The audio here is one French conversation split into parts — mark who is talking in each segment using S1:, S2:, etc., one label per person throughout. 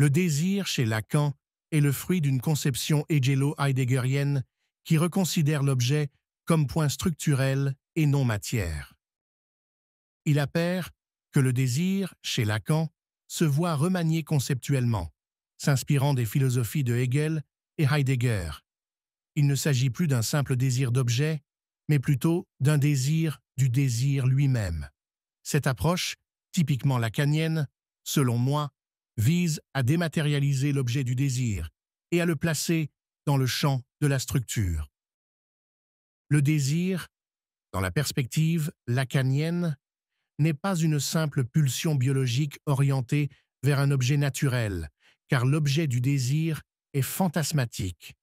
S1: Le désir chez Lacan est le fruit d'une conception hegelo-heideggerienne qui reconsidère l'objet comme point structurel et non matière. Il appert que le désir, chez Lacan, se voit remanié conceptuellement, s'inspirant des philosophies de Hegel et Heidegger. Il ne s'agit plus d'un simple désir d'objet, mais plutôt d'un désir du désir lui-même. Cette approche, typiquement lacanienne, selon moi, vise à dématérialiser l'objet du désir et à le placer dans le champ de la structure. Le désir, dans la perspective lacanienne, n'est pas une simple pulsion biologique orientée vers un objet naturel, car l'objet du désir est fantasmatique,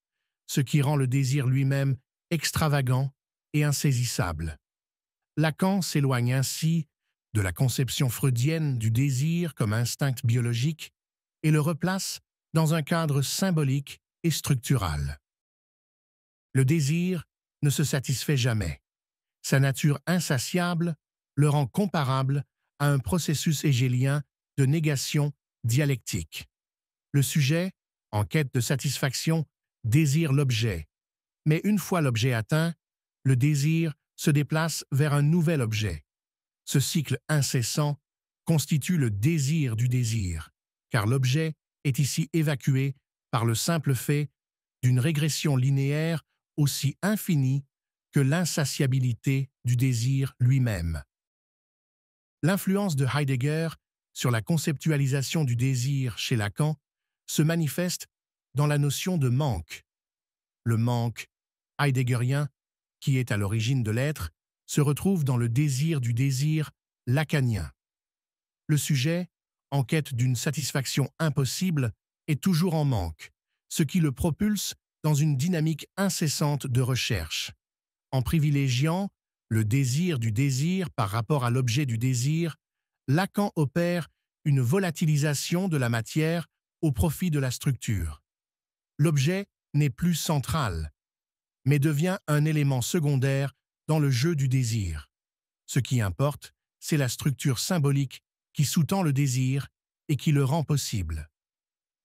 S1: ce qui rend le désir lui-même extravagant et insaisissable. Lacan s'éloigne ainsi de la conception freudienne du désir comme instinct biologique et le replace dans un cadre symbolique et structural. Le désir ne se satisfait jamais. Sa nature insatiable le rend comparable à un processus hégélien de négation dialectique. Le sujet, en quête de satisfaction, désire l'objet, mais une fois l'objet atteint, le désir se déplace vers un nouvel objet. Ce cycle incessant constitue le désir du désir, car l'objet est ici évacué par le simple fait d'une régression linéaire aussi infinie que l'insatiabilité du désir lui-même. L'influence de Heidegger sur la conceptualisation du désir chez Lacan se manifeste dans la notion de manque. Le manque heideggerien, qui est à l'origine de l'être, se retrouve dans le désir du désir lacanien. Le sujet, en quête d'une satisfaction impossible, est toujours en manque, ce qui le propulse dans une dynamique incessante de recherche. En privilégiant le désir du désir par rapport à l'objet du désir, Lacan opère une volatilisation de la matière au profit de la structure. L'objet n'est plus central, mais devient un élément secondaire dans le jeu du désir. Ce qui importe, c'est la structure symbolique qui sous-tend le désir et qui le rend possible.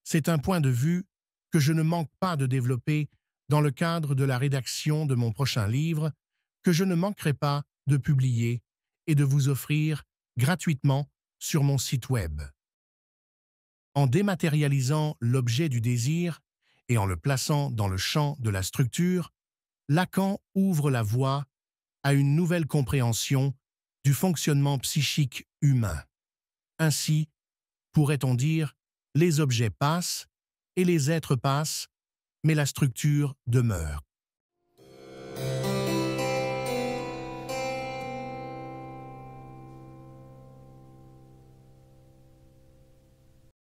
S1: C'est un point de vue que je ne manque pas de développer dans le cadre de la rédaction de mon prochain livre, que je ne manquerai pas de publier et de vous offrir gratuitement sur mon site web. En dématérialisant l'objet du désir et en le plaçant dans le champ de la structure, Lacan ouvre la voie à une nouvelle compréhension du fonctionnement psychique humain. Ainsi, pourrait-on dire, les objets passent et les êtres passent, mais la structure demeure.